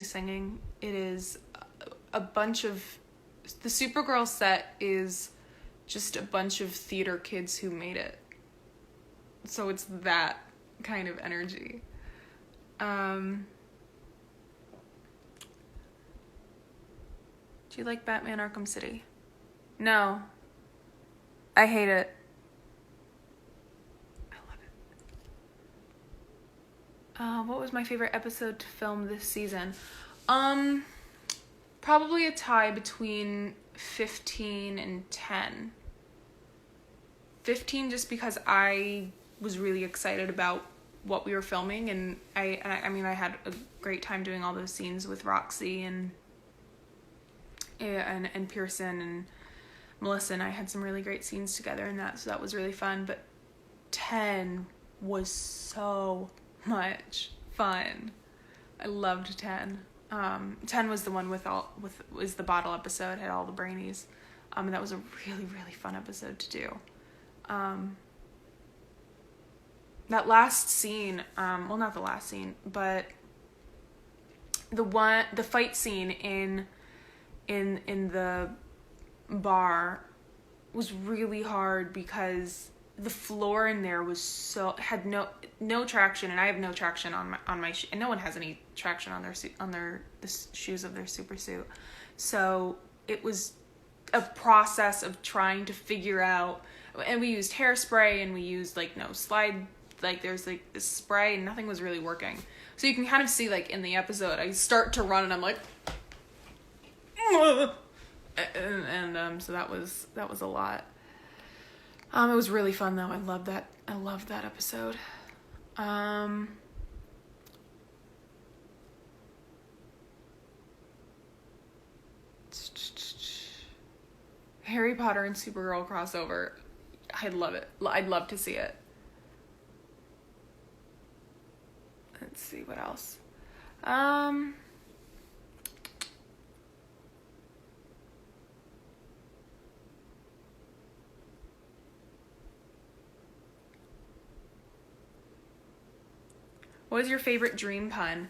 singing. It is a bunch of... The Supergirl set is just a bunch of theater kids who made it. So it's that kind of energy. Do you like Batman Arkham City? No. I hate it. I love it. What was my favorite episode to film this season? Probably a tie between 15 and 10. 15 just because I was really excited about what we were filming, and I mean I had a great time doing all those scenes with Roxy and Pearson and Melissa, and I had some really great scenes together in that, so that was really fun. But 10 was so much fun. I loved 10. 10 was the one was the bottle episode, had all the brainies. And that was a really, really fun episode to do. That last scene, well, not the last scene, but the fight scene in the bar was really hard because the floor in there was had no traction, and I have no traction on my and no one has any traction on the shoes of their super suit. So it was a process of trying to figure out, and we used hairspray and we used slide, there's this spray, and nothing was really working. So you can kind of see in the episode, I start to run and I'm like, and so that was a lot. It was really fun though. I loved that episode. Harry Potter and Supergirl crossover. I'd love it. I'd love to see it. Let's see what else. What is your favorite dream pun?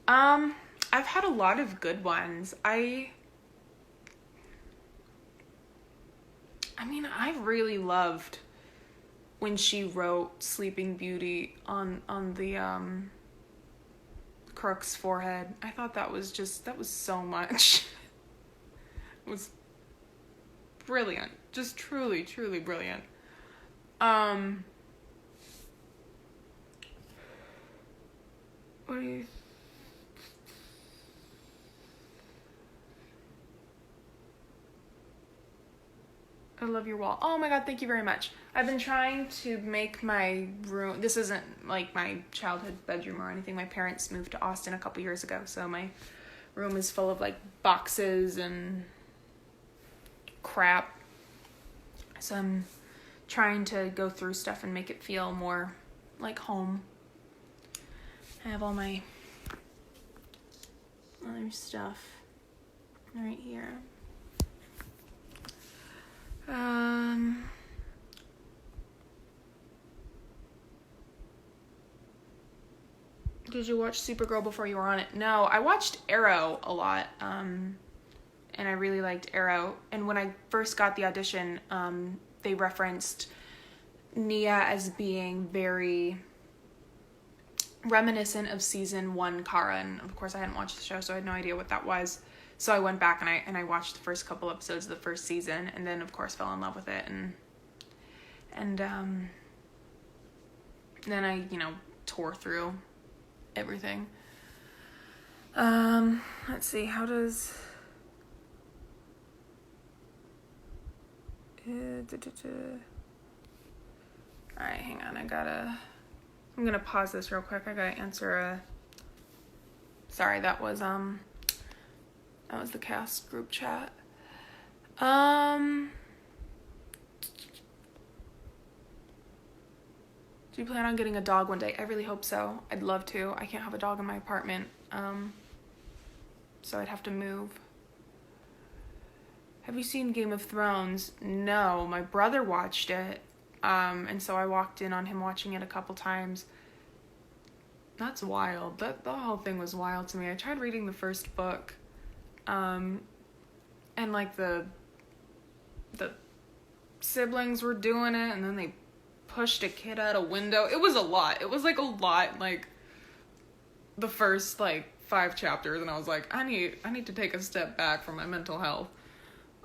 I've had a lot of good ones. I really loved when she wrote Sleeping Beauty on the Crook's forehead. I thought that was so much. It was brilliant. Just truly, truly brilliant. What do you... I love your wall. Oh my god, thank you very much. I've been trying to make my room... This isn't my childhood bedroom or anything. My parents moved to Austin a couple years ago, so my room is full of boxes and crap. So I'm trying to go through stuff and make it feel more like home. I have all my other stuff right here. Did you watch Supergirl before you were on it? No, I watched Arrow a lot, and I really liked Arrow. And when I first got the audition, they referenced Nia as being very reminiscent of season 1 Kara, and of course I hadn't watched the show, so I had no idea what that was. So I went back and I watched the first couple episodes of the first season, and then of course fell in love with it, and then I tore through everything. Let's see, how does alright, hang on, I'm gonna pause this real quick. I gotta answer sorry, that was the cast group chat. Do you plan on getting a dog one day? I really hope so. I'd love to. I can't have a dog in my apartment, so I'd have to move. Have you seen Game of Thrones? No, my brother watched it, and so I walked in on him watching it a couple times. That's wild. The whole thing was wild to me. I tried reading the first book, and like the siblings were doing it, and then they pushed a kid out a window. It was a lot. It was like a lot, like the first like 5 chapters, and I was like, I need to take a step back for my mental health.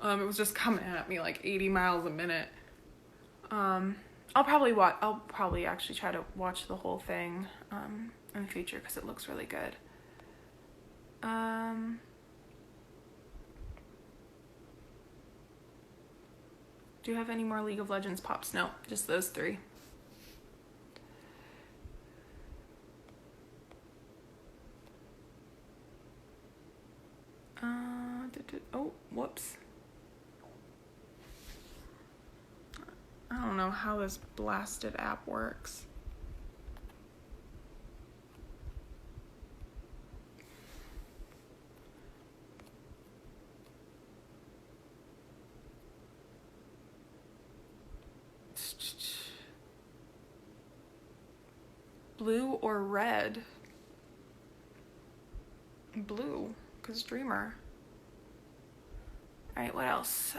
It was just coming at me like 80 miles a minute. I'll probably actually try to watch the whole thing in the future because it looks really good. Do you have any more League of Legends pops? No, just those 3. Oh, whoops. I don't know how this blasted app works. Blue or red? Blue, because Dreamer. Alright, what else?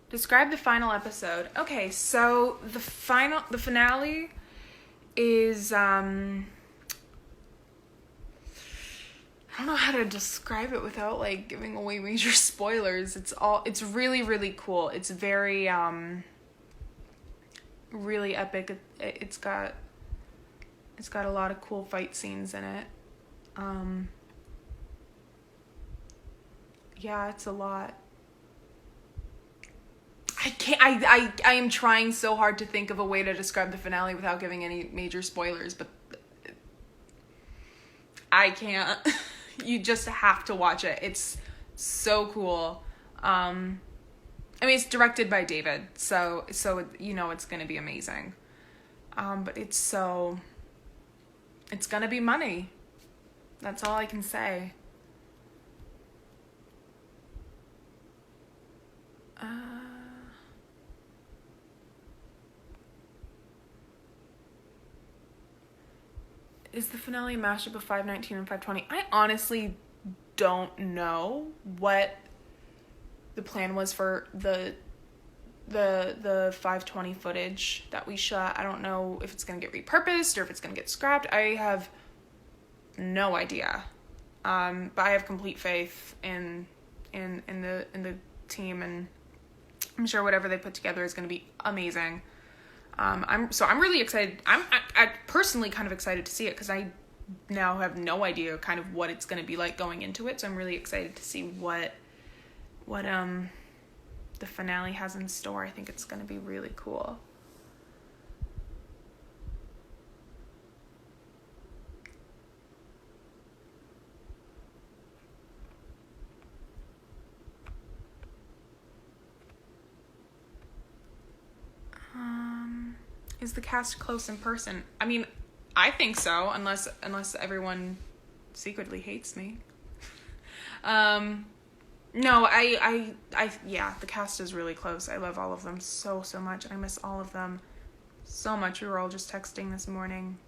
Describe the final episode. Okay, so the finale is, I don't know how to describe it without, like, giving away major spoilers. It's really, really cool. It's very, really epic. It's got a lot of cool fight scenes in it. Yeah, it's a lot. I am trying so hard to think of a way to describe the finale without giving any major spoilers, but I can't. You just have to watch it. It's so cool. I mean, it's directed by David, so you know it's gonna be amazing. But it's gonna be money. That's all I can say. Is the finale a mashup of 519 and 520? I honestly don't know what the plan was for the 520 footage that we shot. I don't know if it's gonna get repurposed or if it's gonna get scrapped. I have no idea. But I have complete faith in the team, and I'm sure whatever they put together is gonna be amazing. I'm really excited. I'm personally kind of excited to see it because I now have no idea kind of what it's going to be like going into it. So I'm really excited to see what the finale has in store. I think it's going to be really cool. Is the cast close in person? I mean, I think so, unless everyone secretly hates me. No, yeah, the cast is really close. I love all of them so much. I miss all of them so much. We were all just texting this morning.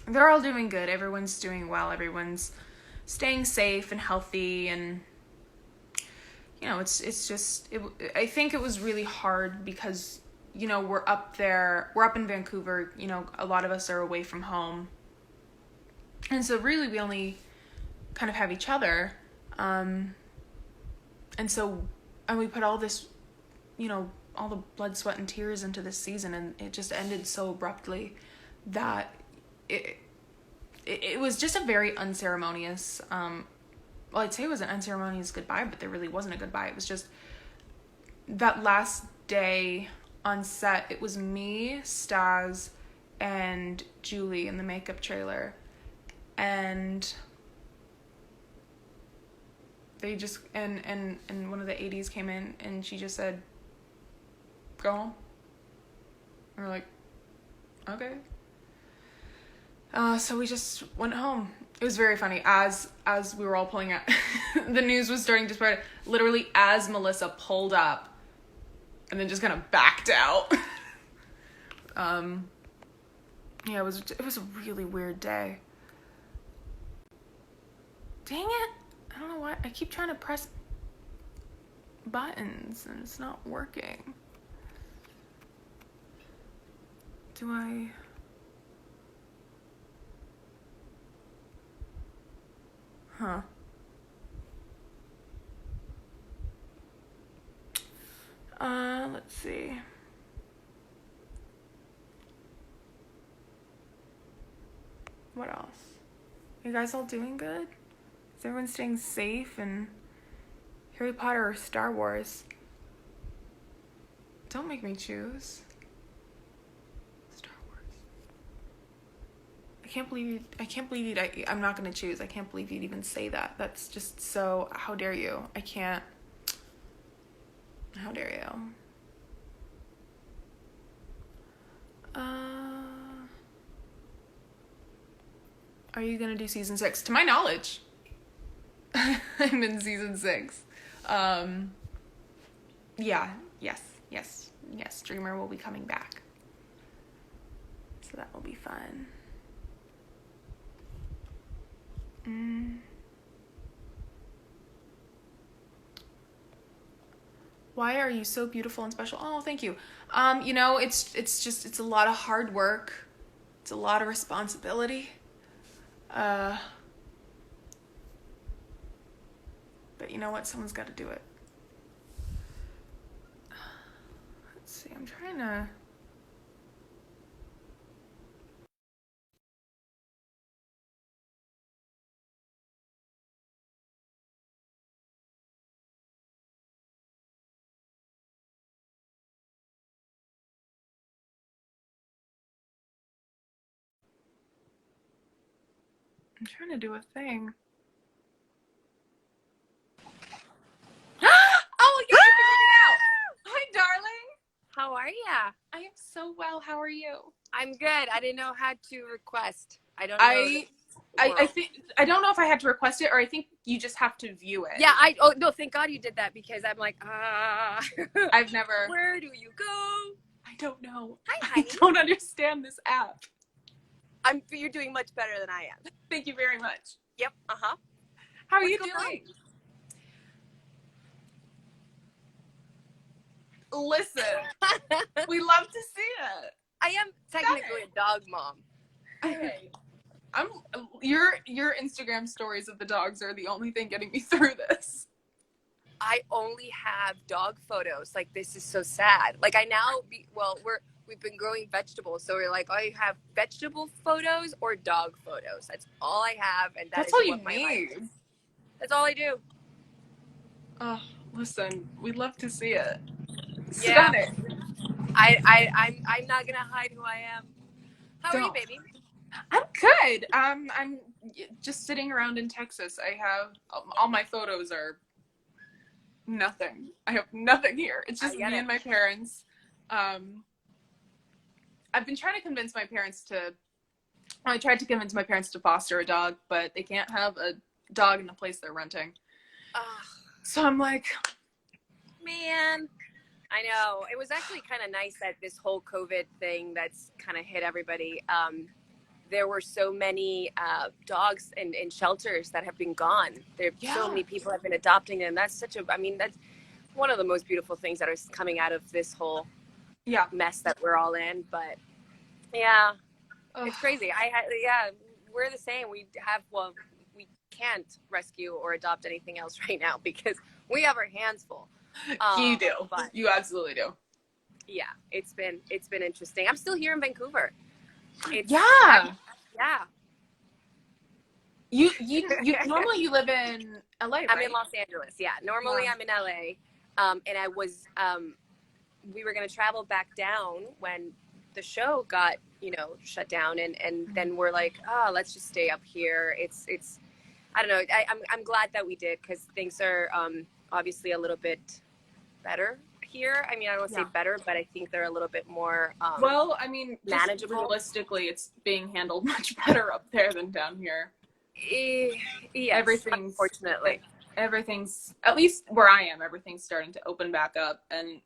They're all doing good. Everyone's doing well. Everyone's staying safe and healthy, and you know, it's just I think it was really hard because, you know, we're up in Vancouver, you know, a lot of us are away from home. And so really we only kind of have each other. And we put all this, you know, all the blood, sweat, and tears into this season, and it just ended so abruptly that it was just a very unceremonious, well, I'd say it was an unceremonious goodbye, but there really wasn't a goodbye. It was just that last day on set, it was me, Stas, and Julie in the makeup trailer. And they just, and one of the ADs came in and she just said, go home. And we're like, okay. So we just went home. It was very funny. As we were all pulling out, the news was starting to spread. Literally, as Melissa pulled up, and then just kind of backed out. Yeah, it was a really weird day. Dang it! I don't know why I keep trying to press buttons and it's not working. Do I? Huh. Let's see. What else? You guys all doing good? Is everyone staying safe? And Harry Potter or Star Wars? Don't make me choose. Star Wars. I can't believe you'd, I'm not gonna choose. I can't believe you'd even say that. That's just so, how dare you? I can't. How dare you? Are you gonna do season 6? To my knowledge, I'm in season 6. Yeah, yes. Dreamer will be coming back, so that will be fun. Why are you so beautiful and special? Oh, thank you. It's a lot of hard work. It's a lot of responsibility. But you know what? Someone's got to do it. Let's see. I'm trying to... do a thing. Oh, yeah, you figured it out. Hi, darling. How are ya? I am so well. How are you? I'm good. I didn't know how to request. I don't know. I think I don't know if I had to request it or I think you just have to view it. Yeah, no, thank God you did that because I'm like, I've never. Where do you go? I don't know. Hi, honey. I don't understand this app. You're doing much better than I am. Thank you very much. Yep. How are you doing? Listen, we love to see it. I am technically a dog mom. Hey, your Instagram stories of the dogs are the only thing getting me through this. I only have dog photos. Like, this is so sad. Like, we've been growing vegetables, so we're like, I have vegetable photos or dog photos. That's all I have, and that's all you need. That's all I do. Oh, listen, we'd love to see it. Yeah. Stunning. I'm not gonna hide who I am. How are you, baby? I'm good. I'm just sitting around in Texas. I have all my photos are nothing. I have nothing here. It's just me and my parents. I've been trying to convince my parents to. I tried to convince my parents to foster a dog, but they can't have a dog in the place they're renting. So I'm like, man. I know. It was actually kind of nice that this whole COVID thing that's kind of hit everybody. There were so many dogs in shelters that have been gone. So many people have been adopting them. That's that's one of the most beautiful things that is coming out of this whole mess that we're all in. But yeah, it's crazy. We're the same. We can't rescue or adopt anything else right now because we have our hands full. You do. You absolutely do. Yeah, it's been interesting. I'm still here in Vancouver. Yeah. You normally you live in LA, right? I'm in Los Angeles. Yeah. Normally I'm in LA. And I was we were going to travel back down when the show got, shut down and then we're like, let's just stay up here. It's I don't know. I'm glad that we did because things are obviously a little bit better here. I mean, I don't want to say better, but I think they're a little bit more manageable. Realistically, it's being handled much better up there than down here. Yes, unfortunately. Everything's, at least where I am, everything's starting to open back up. And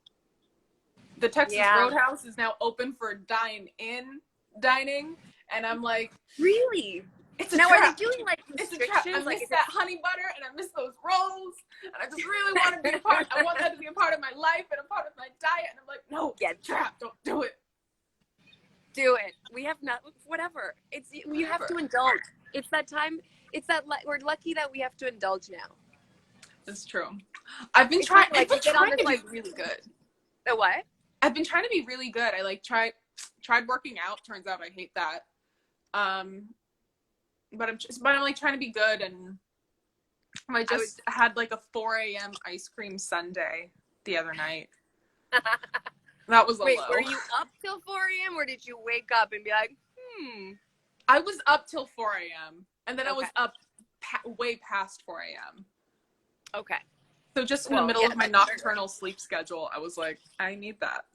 the Texas Yeah. Roadhouse is now open for dine-in dining, and I'm like, Really? it's a Now, trap. are they doing like It's a trap. I restrictions? Like, miss is that honey butter, and I miss those rolls, and I just really want to be a part. I want that to be a part of my life and a part of my diet. And I'm like, no, it's a trap. Don't do it. Do it. We have not. Whatever. We have to indulge. It's that time. We're lucky that we have to indulge now. That's true. I've been trying. Like, I've been trying to be like, really good. The what? I've been trying to be really good. I like tried working out. Turns out I hate that. But I'm like trying to be good, and I just had like a 4 a.m. ice cream sundae the other night. That was a Wait, low. were you up till 4 a.m. or did you wake up and be like, I was up till 4 a.m. and then I was Okay. up way past 4 a.m. Okay. So just in the middle of my nocturnal sleep schedule, I was like, I need that.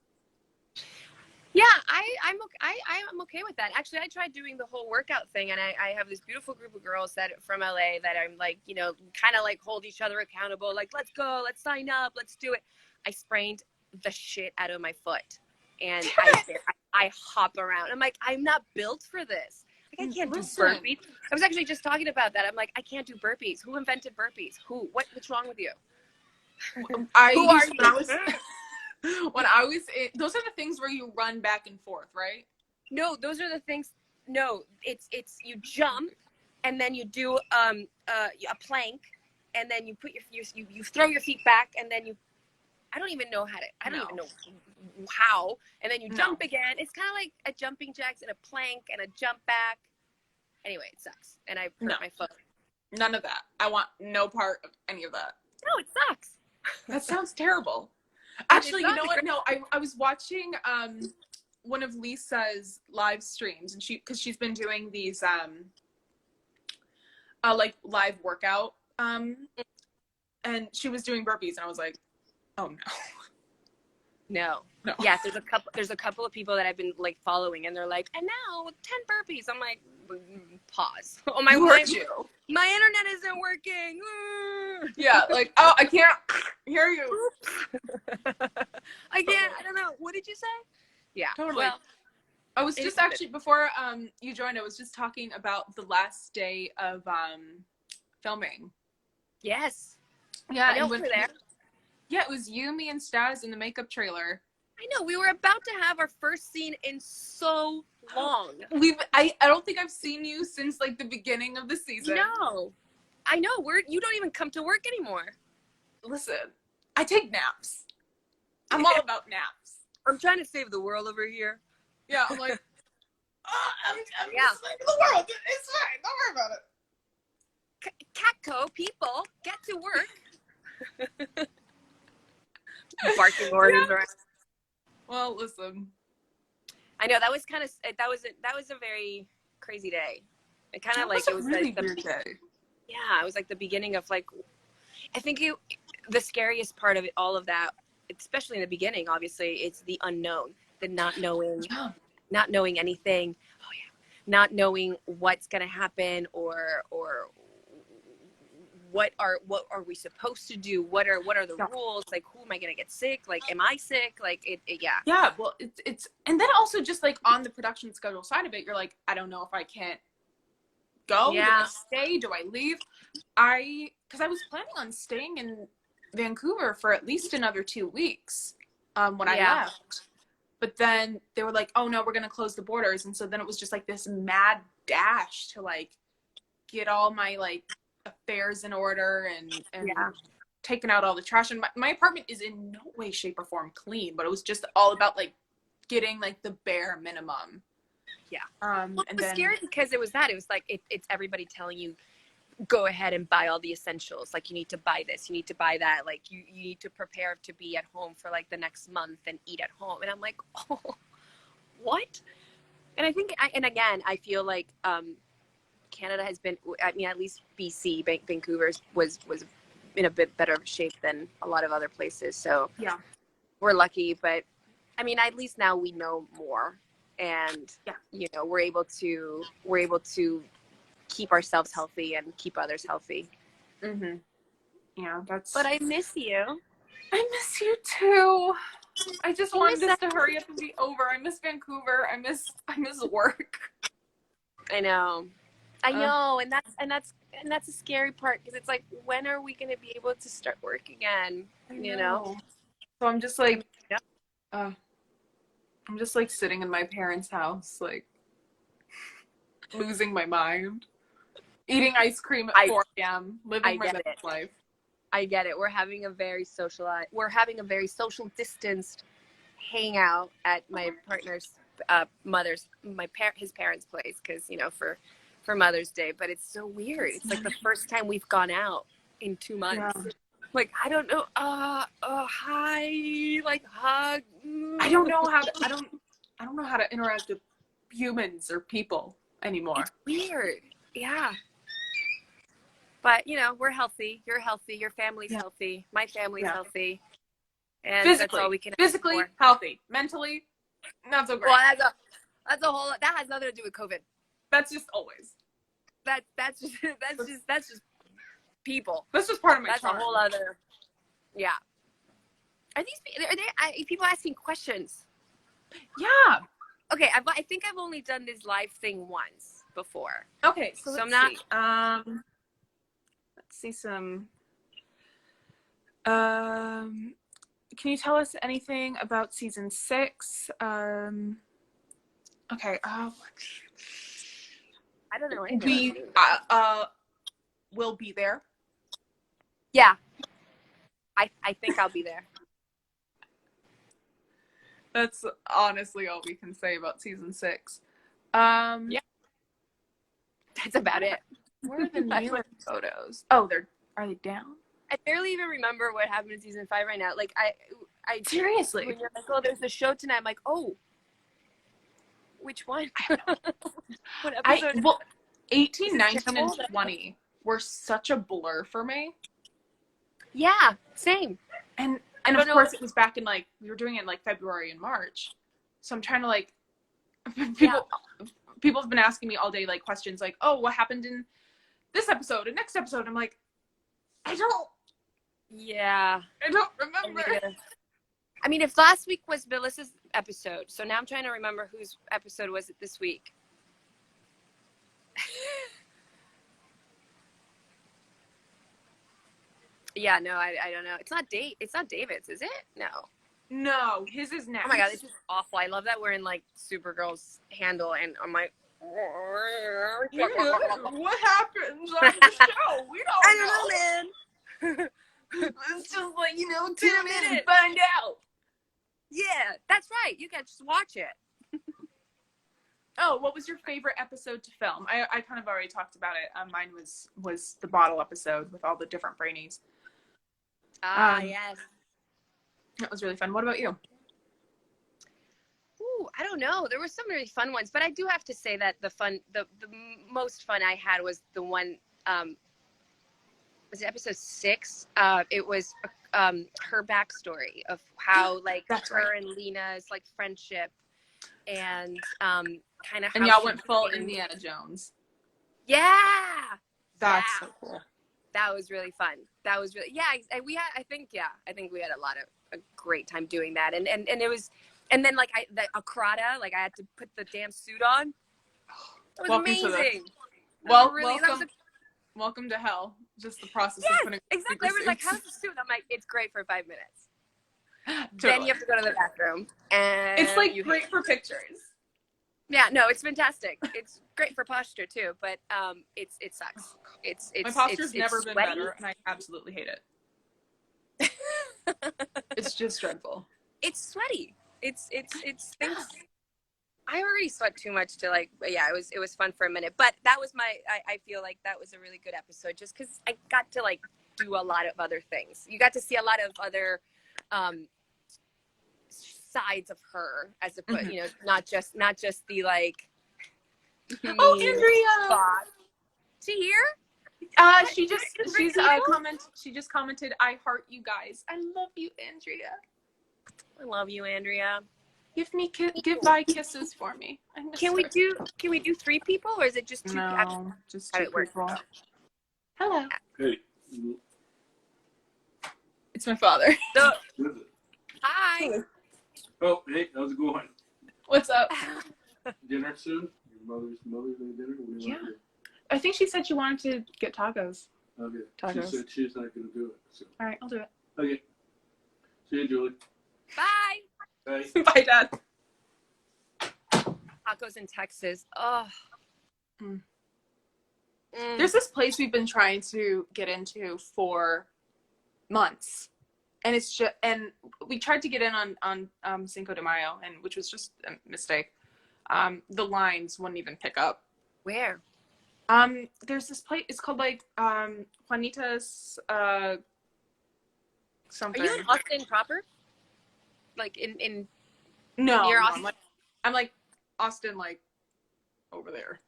Yeah, I'm okay with that. Actually, I tried doing the whole workout thing, and I have this beautiful group of girls from LA that I'm like, you know, kind of like hold each other accountable. Like, let's go, let's sign up, let's do it. I sprained the shit out of my foot, and I hop around. I'm like, I'm not built for this. Like, I can't do burpees. I was actually just talking about that. I'm like, I can't do burpees. Who invented burpees? Who? What's wrong with you? Who are you? When I was those are the things where you run back and forth, right? No, those are the things. No, it's you jump, and then you do a plank, and then you put you throw your feet back, and then I don't even know even know how, and then you jump again. It's kind of like a jumping jacks and a plank and a jump back. Anyway, it sucks, and I hurt my foot. None of that. I want no part of any of that. No, it sucks. That sounds terrible. Actually, you know what? No, I was watching one of Lisa's live streams, and because she's been doing these like live workout and she was doing burpees, and I was like, oh no. Yeah, there's a couple of people that I've been like following, and they're like, and now 10 burpees. I'm like, pause. Oh my god, my internet isn't working. Yeah, like, oh, I can't hear you. I can't. I don't know. What did you say? Yeah, totally. Well, I was just actually before you joined, I was just talking about the last day of filming. Yes. Yeah, I know we were there. Yeah, it was you, me, and Staz in the makeup trailer. I know. We were about to have our first scene in so long. I don't think I've seen you since like the beginning of the season. No. I know. You don't even come to work anymore. Listen, I take naps. I'm all about naps. I'm trying to save the world over here. Yeah, I'm like, I'm just saving the world. It's fine. Don't worry about it. Catco, people, get to work. Barking orders around. Well, listen. I know that was a very crazy day. It kind of like it was really like the weird day. Yeah, it was like the beginning of like, I think the scariest part of it, all of that, especially in the beginning, obviously, it's the unknown, the not knowing anything. Oh yeah, not knowing what's gonna happen or what are we supposed to do? What are the rules? Like, who am I gonna get sick? Like, am I sick? Like, yeah. Yeah, well, it's and then also just like on the production schedule side of it, you're like, I don't know if I can't go. Yeah. Do I stay? Do I leave? Because I was planning on staying in Vancouver for at least another 2 weeks when I left. But then they were like, oh no, we're gonna close the borders, and so then it was just like this mad dash to like get all my like affairs in order and taking out all the trash. And my apartment is in no way, shape, or form clean, but it was just all about like getting like the bare minimum. Yeah. Well, it was scary because it was like it's everybody telling you, go ahead and buy all the essentials. Like, you need to buy this, you need to buy that. Like, you need to prepare to be at home for like the next month and eat at home. And I'm like, oh, what? And I think, I feel like Canada has been, I mean, at least BC, Vancouver was in a bit better shape than a lot of other places. So yeah, we're lucky, but I mean, at least now we know more, and you know, we're able to keep ourselves healthy and keep others healthy. Mm-hmm. Yeah, But I miss you. I miss you too. I just wanted this to hurry up and be over. I miss Vancouver. I miss work. I know, and that's a scary part because it's like, when are we gonna be able to start work again? You know. So I'm just like, I'm just like sitting in my parents' house, like losing my mind, eating ice cream at 4 p.m., living my best life. I get it. We're having a very social distanced hangout at my partner's his parents' place, because for Mother's Day. But it's so weird. It's like the first time we've gone out in 2 months. Yeah. Like, I don't know. Hi, like, hug. I don't know how to interact with humans or people anymore. It's weird. Yeah. But we're healthy. You're healthy. Your family's healthy. My family's healthy. And that's all we can physically healthy. Mentally, not so great. Well, that has nothing to do with COVID. That's just always. That's just people. That's just part of my charm. That's a whole other. Yeah. Are people asking questions? Yeah. Okay, I think I've only done this live thing once before. Okay, so I'm not. Let's see some. Can you tell us anything about season 6? Okay. I don't know. We will be there. Yeah. I think I'll be there. That's honestly all we can say about season 6. Yeah. That's about it. Where are the new photos? Oh, are they down? I barely even remember what happened in season 5 right now. Like, I seriously. When you're like, oh, there's a show tonight, I'm like, oh, which one? What episode? 18, 19, and 20 were such a blur for me. Yeah, same. And of course, it was back in, like, we were doing it in, like, February and March. So I'm trying to, like, people have been asking me all day, like, questions like, oh, what happened in this episode and next episode? I'm like, I don't remember. I mean, if last week was Melissa's episode, so now I'm trying to remember whose episode was it this week. Yeah, no, I don't know. It's not David's, is it? No, his is next. Oh my god, this is awful. I love that we're in, like, Supergirl's handle, and I'm like, what happens on the show? We don't know. I don't know, man. It's just like, tune in and find out. Yeah, that's right. You can just watch it. Oh, what was your favorite episode to film? I kind of already talked about it. Mine was the bottle episode with all the different brainies. Yes. That was really fun. What about you? Ooh, I don't know. There were some really fun ones, but I do have to say that the most fun I had was the one, was it episode 6? It was her backstory of how, like, her and Lena's, like, friendship, and kind of how. And y'all went full Indiana Jones. Yeah. That's so cool. That was really fun. That was really, I think we had a great time doing that. And it was, and then, like, the Akrata, like, I had to put the damn suit on. It was amazing. Welcome to hell. Just the process of putting exactly. Everyone's like, how's the suit? I'm like, it's great for 5 minutes. Totally. Then you have to go to the bathroom. And it's, like, great for pictures. Yeah, no, it's fantastic. It's great for posture too, but it sucks. It's my posture's never been better, and I absolutely hate it. It's just dreadful. It's sweaty. It's things. I already sweat too much to, like. Yeah, it was fun for a minute, but that was I feel like that was a really good episode, just because I got to, like, do a lot of other things. You got to see a lot of other sides of her, as a not just the, like. Oh, Andrea! Boss. She here? She just commented, I heart you guys. I love you, Andrea. I love you, Andrea. Give bye kisses for me. Can we do 3 people, or is it just 2? No, just 2 people. Hello. Hey. It's my father. Hi. Oh, hey, how's it going? What's up? Dinner soon? Your mother's doing dinner? What do you want to do? I think she said she wanted to get tacos. Okay. Tacos. She said she's not going to do it. So. All right, I'll do it. Okay. See you, Julie. Bye. Bye. Bye, Dad. Tacos in Texas. Oh. There's this place we've been trying to get into for months, and it's just, and we tried to get in on Cinco de Mayo, and which was just a mistake. The lines wouldn't even pick up. Where? There's this place. It's called like Juanita's something. Are you in Austin proper? Like in no, near no, Austin? I'm like Austin, like over there.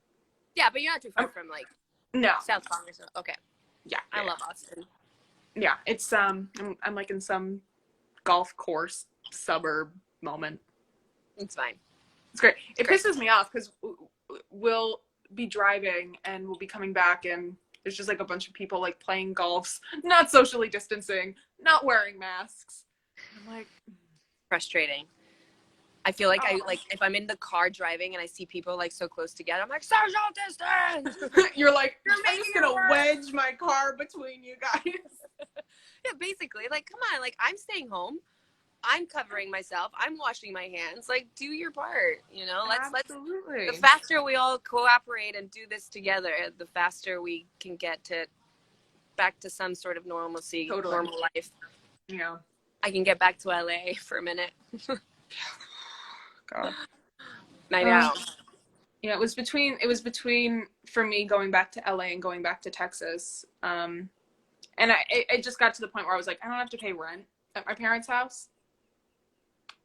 Yeah, but you're not too far from like No. South Palm or something. Okay. Yeah. I love Austin. Yeah, it's I'm like in some golf course suburb moment. It's fine. It's great. It pisses me off because we'll be driving and we'll be coming back and there's just like a bunch of people like playing golfs, not socially distancing, not wearing masks. I'm like, Frustrating. I feel like I like if I'm in the car driving and I see people like so close together, I'm like, social distance. you're like, You're I'm just gonna wedge my car between you guys. Yeah, basically, like, come on, like I'm staying home. I'm covering myself. I'm washing my hands. Like, do your part. You know, Absolutely. The faster we all cooperate and do this together, the faster we can get to back to some sort of normalcy, normal life. Yeah. I can get back to LA for a minute. God. I know. Yeah, it was between for me going back to LA and going back to Texas. And I just got to the point where I was like, I don't have to pay rent at my parents' house.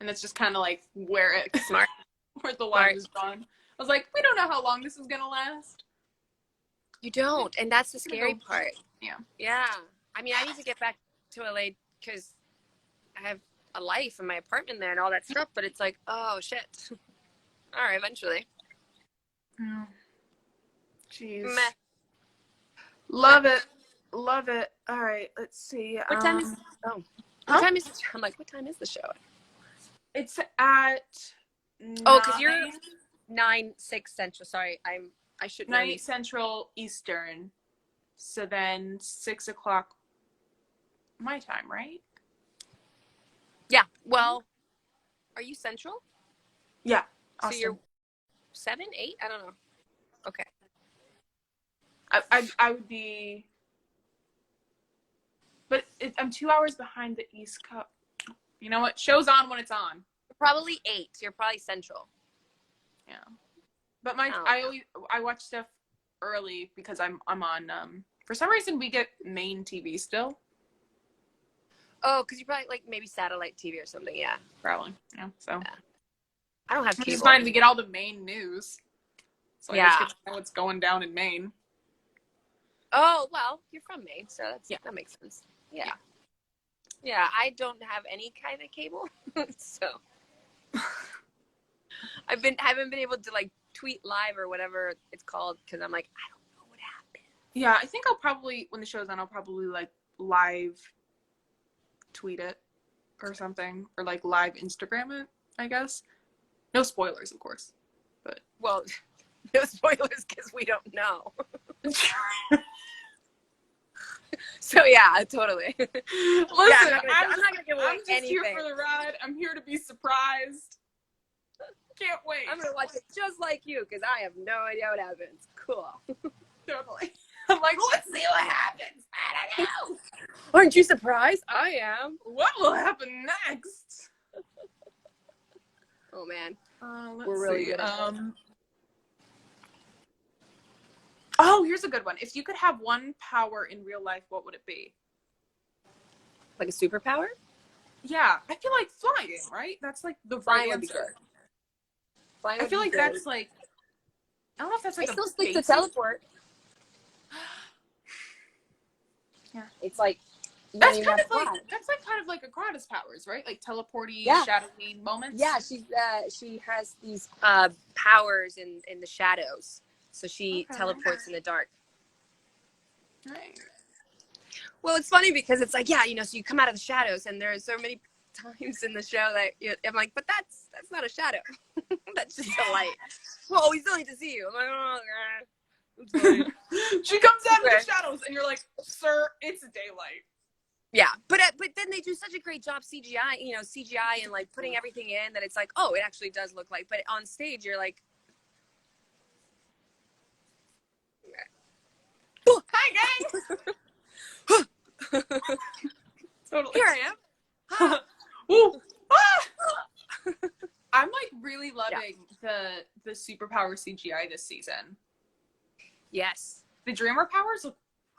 And it's just kind of like where the line is gone. I was like, we don't know how long this is going to last. You don't. And that's the scary part. Yeah. Yeah. I mean, I need to get back to LA because I have a life in my apartment there and all that stuff. But it's like, oh, shit. All right, eventually. Yeah. Jeez. Meh. Love it. Love it. All right, let's see. What time is what time is the show? I'm like, what time is the show? It's at 9. Because you're 9/6 Central. Sorry, I should know. 9 Central Eastern. So then 6 o'clock my time, right? Yeah. Well, are you Central? Yeah. Awesome. So you're 7, 8? I don't know. Okay. I would be, but I'm 2 hours behind the East Coast. You know what? Show's on when it's on. Probably 8. You're probably Central. Yeah. But I watch stuff early because I'm on for some reason we get Maine TV still. Oh, because you probably like maybe satellite TV or something. Yeah. Probably. Yeah. So. Yeah. I don't have cable. It's fine. We get all the Maine news. So yeah. I just get to know what's going down in Maine. Oh, well, you're from Maine, so that makes sense. Yeah. Yeah, I don't have any kind of cable, so I haven't been able to like tweet live or whatever it's called because I'm like, I don't know what happened. Yeah, I think I'll probably, when the show's on, I'll probably like live tweet it or something, or like live Instagram it, I guess. No spoilers, of course, but well, no spoilers because we don't know. So yeah, totally. Listen, yeah, I'm not gonna give away anything. I'm just here for the ride. I'm here to be surprised. Can't wait. I'm gonna watch it just like you because I have no idea what happens. Cool. Totally. I'm like, let's see what happens. I don't know. Aren't you surprised? I am. What will happen next? Oh man, we're really see. good. Oh, here's a good one. If you could have one power in real life, what would it be? Like a superpower? Yeah, I feel like flying, right? That's like the right answer. I feel like that's like, I don't know if that's like I still stick to teleport. Yeah, it's like that's kind of like a Grata's powers, right? Like teleporty, shadowy moments. Yeah, she has these powers in the shadows. So she teleports in the dark. Right. Well, it's funny because it's like, yeah, you know, so you come out of the shadows and there's so many times in the show that I'm like, but that's not a shadow. That's just a light. Well, we still need to see you. I'm like, oh, God. She comes out of the shadows, and you're like, sir, it's daylight. Yeah, but then they do such a great job CGI and like putting everything in that it's like, oh, it actually does look like. But on stage, you're like, hi gang. Totally. Here I am. Ooh. Ah! I'm like really loving the superpower CGI this season. Yes, the Dreamer powers look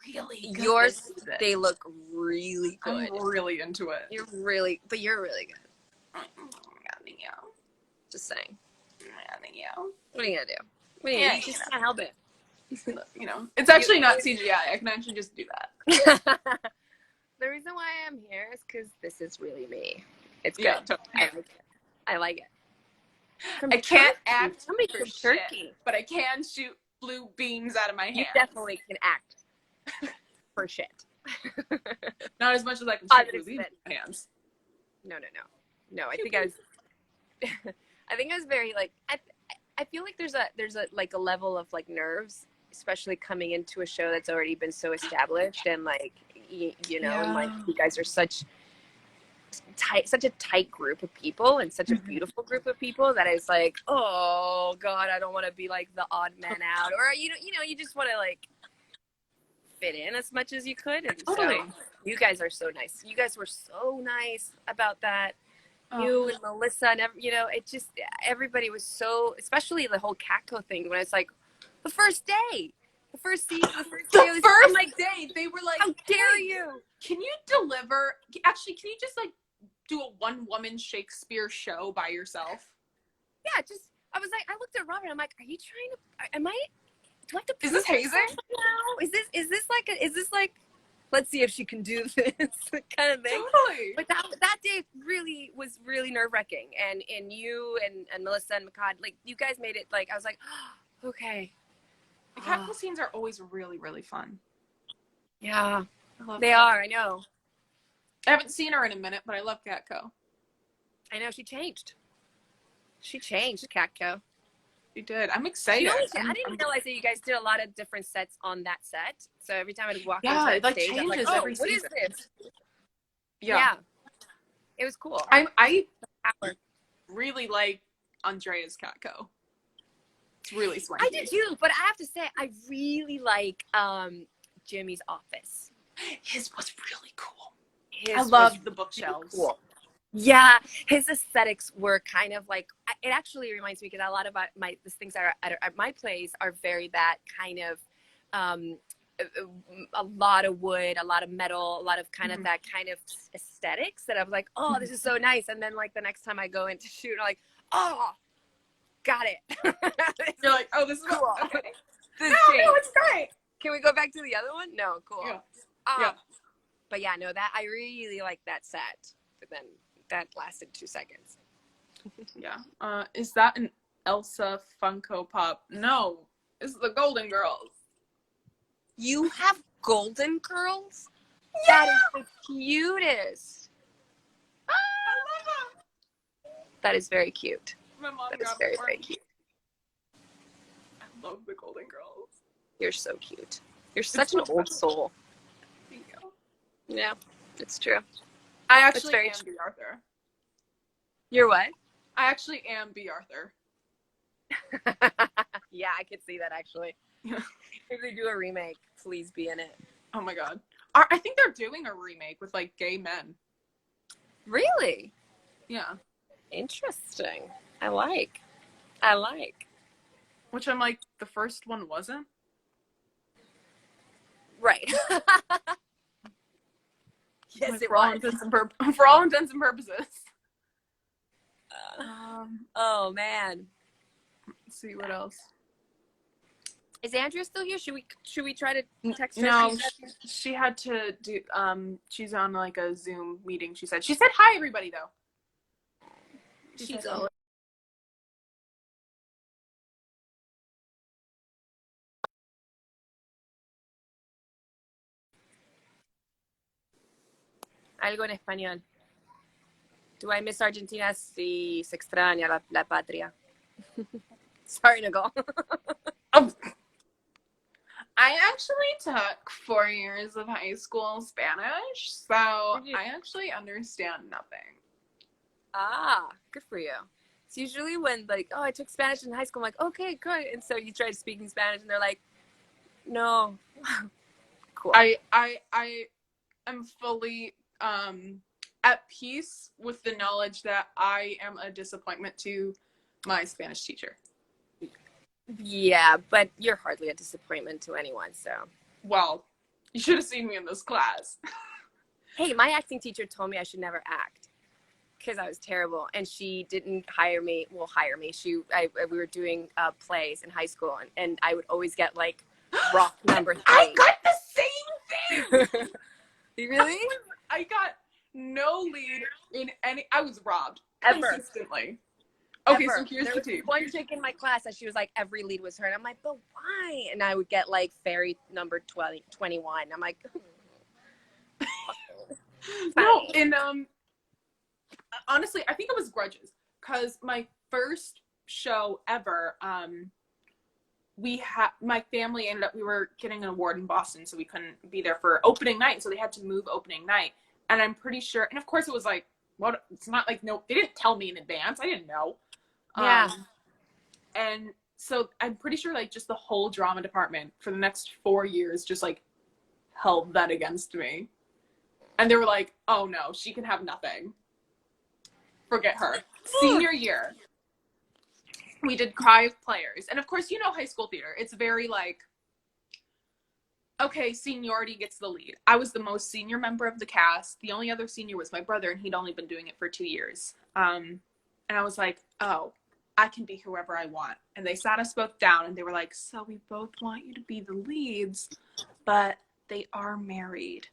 really good. Yours, they look really good. I'm really into it. You're really good. Thank you. Just saying. Thank you. What are you gonna do? You just can't help it. It's actually not CGI. I can actually just do that. The reason why I'm here is because this is really me. It's good. Yeah, totally. I like it. I can't act Somebody for from shit, Turkey, but I can shoot blue beams out of my hands. You definitely can act for shit. Not as much as I can shoot blue beams in my hands. No. I think I was. I think I was very like. I feel like there's a like a level of like nerves, especially coming into a show that's already been so established and like and like you guys are such a tight group of people and such a beautiful group of people that it's like, oh God, I don't want to be like the odd man out, or you just want to like fit in as much as you could. And totally. So you guys are so nice. You guys were so nice about that. You and Melissa and it just everybody was so, especially the whole Catco thing when it's like the first day. The first season, day, they were like, how dare you? Can you deliver? Actually, can you just like do a one-woman Shakespeare show by yourself? Yeah, I was like, I looked at Robert. I'm like, are you trying to? Do I have to? Is this hazing? Now? Is this like? Let's see if she can do this kind of thing. Totally. But that day really was really nerve-wracking, and you and Melissa and Makad, like you guys made it like I was like, oh, okay. The Catco scenes are always really, really fun. Yeah, they are. I know. I haven't seen her in a minute, but I love Catco. I know she changed. Catco. She did. I'm excited. I didn't realize that you guys did a lot of different sets on that set. So every time I'd walk onto it that stage, I'm like, oh, every what season. is this? Yeah. It was cool. I really like Andrea's Catco. It's really swanky. I did too, but I have to say, I really like Jimmy's office. His was really cool. I love the bookshelves. Cool. Yeah, his aesthetics were kind of like, it actually reminds me because a lot of the things that are at my plays are very that kind of, a lot of wood, a lot of metal, a lot of kind of that kind of aesthetics that I was like, oh, this is so nice. And then like the next time I go in to shoot, I'm like, oh, got it. You're like, oh, this is cool. Okay. No, it's great. Can we go back to the other one? No, cool. Yeah. But yeah, no, that I really like that set. But then that lasted 2 seconds. Yeah. Is that an Elsa Funko Pop? No. It's the Golden Girls. You have golden curls? Yeah! That is the cutest. I love them. That is very cute. My mom That is got very, one. very cute. I love the Golden Girls. You're so cute. You're such an old soul. Thank you. Yeah, it's true. I actually very am B. Arthur. You're what? I actually am B. Arthur. Yeah, I could see that actually. Yeah. If they do a remake, please be in it. Oh my god. I think they're doing a remake with like gay men. Really? Yeah. Interesting. I like. Which I'm like, the first one wasn't? Right. Yes, like, it for all was. for all intents and purposes. Oh man. Let's see what else. Is Andrea still here? Should we try to text her? No, she had to do. She's on like a Zoom meeting. She said hi everybody though. She's always. Algo en español. Do I miss Argentina? Sí, se extraña la patria. Sorry, Nicole. Oh, I actually took 4 years of high school Spanish, so I actually understand nothing. Ah, good for you. It's usually when like, oh, I took Spanish in high school. I'm like, okay, good. And so you try speaking Spanish, and they're like, no. Cool. I am fully at peace with the knowledge that I am a disappointment to my Spanish teacher. Yeah, but you're hardly a disappointment to anyone, so. Well, you should have seen me in this class. Hey, my acting teacher told me I should never act because I was terrible, and she didn't hire me. Well, hire me. We were doing plays in high school, and I would always get like rock number 3. I got the same thing. You really? I got no lead in any. I was robbed Ever. consistently. Okay, Ever. so here's there the was team. one chick in my class that she was like, every lead was her. And I'm like, but why? And I would get like fairy number 21. I'm like, no, and honestly, I think it was Grudges, because my first show ever, my family ended up, we were getting an award in Boston, so we couldn't be there for opening night, so they had to move opening night. And I'm pretty sure, and of course it was like, what? It's not like, no, they didn't tell me in advance. I didn't know. Yeah. And so I'm pretty sure like just the whole drama department for the next 4 years just like held that against me. And they were like, oh no, she can have nothing. Forget her. Senior year, we did Cry of Players. And of course, you know high school theater. It's very like, okay, seniority gets the lead. I was the most senior member of the cast. The only other senior was my brother, and he'd only been doing it for 2 years. And I was like, oh, I can be whoever I want. And they sat us both down, and they were like, so we both want you to be the leads, but they are married.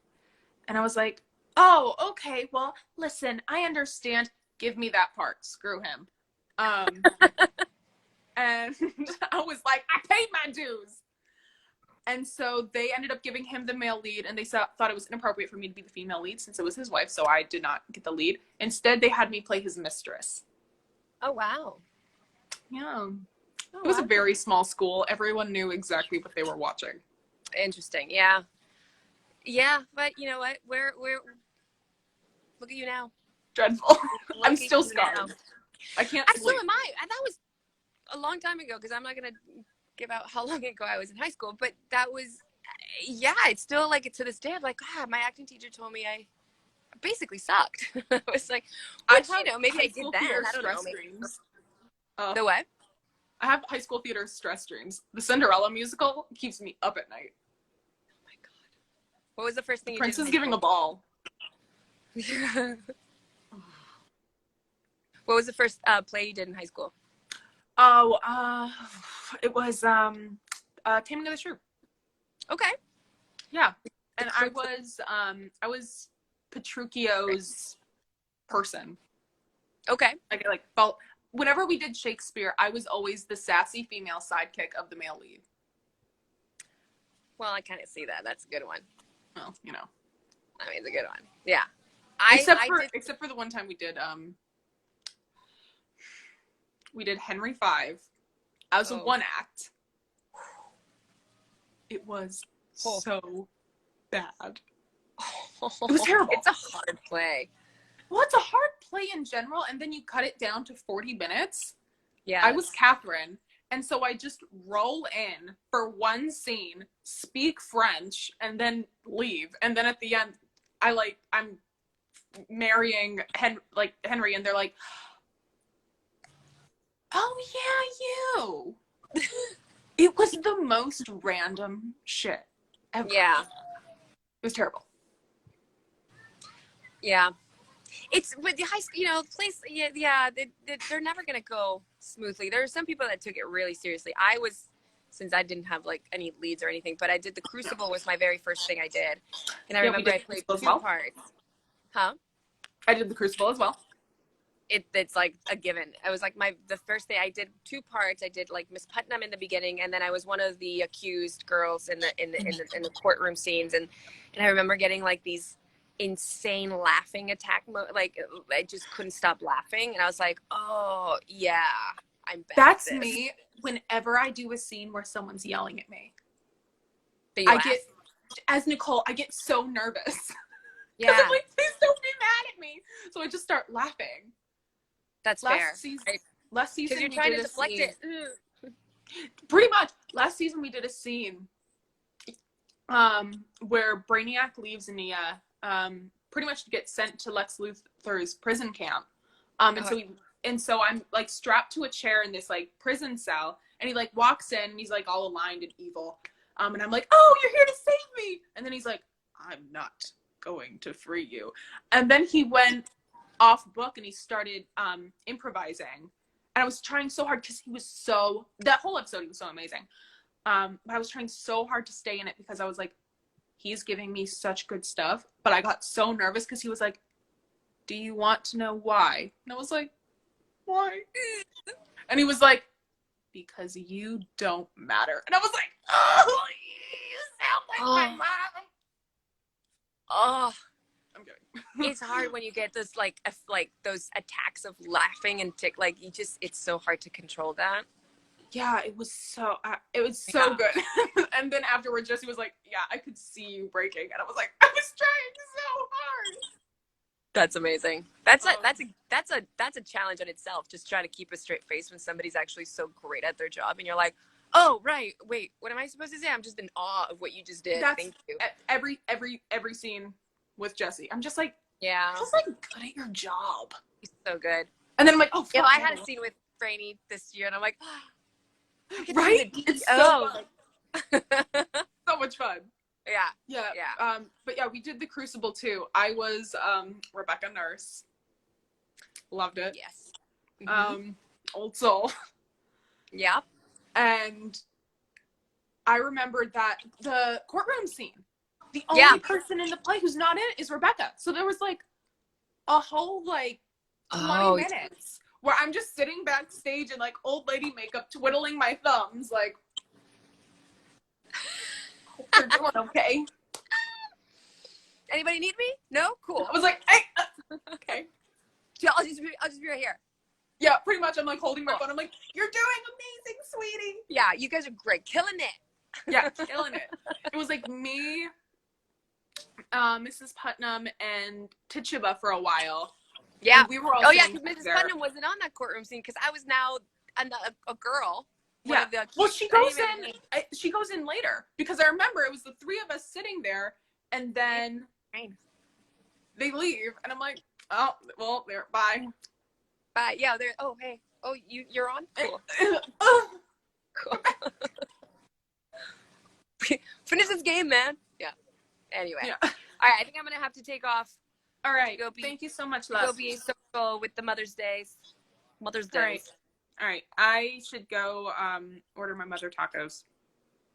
And I was like, oh, okay, well, listen, I understand. Give me that part. Screw him. And I was like, I paid my dues. And so they ended up giving him the male lead, and they thought it was inappropriate for me to be the female lead since it was his wife, so I did not get the lead. Instead, they had me play his mistress. Oh, wow. Yeah. It was a very small school. Everyone knew exactly what they were watching. Interesting. Yeah. Yeah, but you know what? We're look at you now. Dreadful. I'm still scarred. Now. I can't So sleep. am I. And that was a long time ago, because I'm not going to give out how long ago I was in high school, but that was, yeah, it's still like, to this day, I'm like, my acting teacher told me I basically sucked. I was like, which, you know, maybe I did then. I don't know. Dreams. The what? I have high school theater stress dreams. The Cinderella musical keeps me up at night. Oh my God. What was the first thing you did? Prince is giving a ball. What was the first play you did in high school? Oh, it was Taming of the Shrew. Okay. Yeah, and I was Petruchio's person. Okay. Like felt whenever we did Shakespeare, I was always the sassy female sidekick of the male lead. Well, I kind of see that. That's a good one. Well, you know. I mean, it's a good one. Yeah. Except for the one time we did Henry V. I was a one act. It was so bad. It was terrible. It's a hard play. Well, it's a hard play in general, and then you cut it down to 40 minutes. Yeah. I was Catherine, and so I just roll in for one scene, speak French, and then leave. And then at the end, I'm marrying Henry, and they're like, oh yeah, you. It was the most random shit ever. Yeah. It was terrible. Yeah. It's with the high school, you know, place. Yeah. They're never gonna go smoothly. There are some people that took it really seriously. Since I didn't have like any leads or anything, but I did The Crucible was my very first thing I did, and I remember I played 2 parts. Huh? I did The Crucible as well. It's like a given. I was like the first day I did 2 parts. I did like Miss Putnam in the beginning, and then I was one of the accused girls in the courtroom scenes, and I remember getting like these insane laughing attack like I just couldn't stop laughing, and I was like, oh yeah, I'm bad. That's at this. me whenever I do a scene where someone's yelling at me. As Nicole, I get so nervous. Yeah. I'm like, please don't be mad at me. So I just start laughing. That's fair. Last season because you're trying to deflect it. Pretty much. Last season we did a scene where Brainiac leaves Nia pretty much to get sent to Lex Luthor's prison camp. And so I'm like strapped to a chair in this like prison cell, and he like walks in and he's like all aligned and evil. And I'm like, oh, you're here to save me. And then he's like, I'm not going to free you. And then he went off book and he started improvising. And I was trying so hard because that whole episode, he was so amazing. But I was trying so hard to stay in it because I was like, he's giving me such good stuff. But I got so nervous because he was like, do you want to know why? And I was like, why? And he was like, because you don't matter. And I was like, oh, you sound like my mom. Oh, I'm kidding. It's hard when you get those like those attacks of laughing and like it's so hard to control that. Yeah, it was so good. And then afterwards, Jesse was like, yeah, I could see you breaking. And I was like, I was trying so hard. That's amazing. That's a challenge in itself. Just trying to keep a straight face when somebody's actually so great at their job, and you're like, oh right, wait, what am I supposed to say? I'm just in awe of what you just did. Thank you. Every scene with Jesse, I'm just like, yeah, just like good at your job. He's so good. And then I'm like, oh, if I had a scene with Franny this year, and I'm like, oh, right? It's so fun. So much fun. Yeah. But yeah, we did the Crucible too. I was Rebecca Nurse. Loved it. Yes. Old soul. Yeah. And I remembered that the courtroom scene, the only person in the play who's not in it is Rebecca. So there was like a whole like 20 minutes where I'm just sitting backstage in like old lady makeup, twiddling my thumbs, like, hope they're doing okay. Anybody need me? No? Cool. I was like, hey, okay. Yeah, I'll just be right here. Yeah, pretty much. I'm like holding my phone. I'm like, you're doing amazing, sweetie. Yeah, you guys are great. Killing it. Yeah, killing it. It was like me, Mrs. Putnam, and Tituba for a while. Yeah. And we were all because Mrs. Putnam wasn't on that courtroom scene because I was now a girl. Yeah. Well, she goes in. She goes in later because I remember it was the three of us sitting there, and then they leave, and I'm like, oh, well, there. Bye. Bye. Yeah. There. Oh, hey. Oh, you're on. Cool. Cool. Finish this game, man. Yeah. Anyway. Yeah. All right. I think I'm gonna have to take off. All right. Thank you so much, love. Go be social with the Mother's Day. All right. I should go order my mother tacos.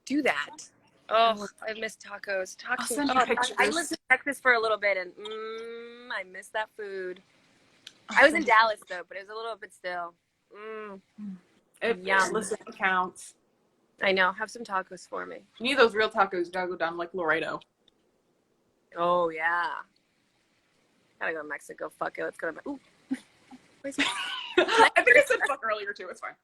Do that. Oh, I miss tacos. I'll send you pictures. I lived in Texas for a little bit, and I miss that food. I was in Dallas though, but it was a little bit still. Listen, it counts. I know. Have some tacos for me. You need those real tacos. You gotta go down like Laredo. Oh yeah. Gotta go to Mexico. Fuck it. Let's go to. Ooh. I think I said fuck earlier too. It's fine.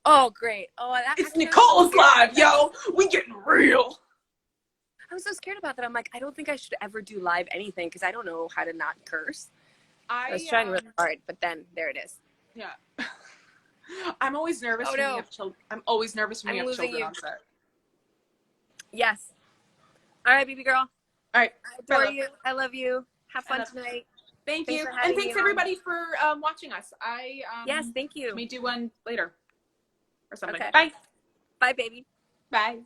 Oh great. Oh, it's Nicole's live, yo. We getting real. I was so scared about that. I'm like, I don't think I should ever do live anything because I don't know how to not curse. I was trying really hard, but then there it is. Yeah. I'm always nervous when you have children. I'm always nervous when you have children on set. Yes. All right, baby girl. All right. I adore you. I love you. Have fun tonight. Thanks you. And thanks everybody for watching us. Yes, thank you. Let me do one later or something. Okay. Bye. Bye, baby. Bye.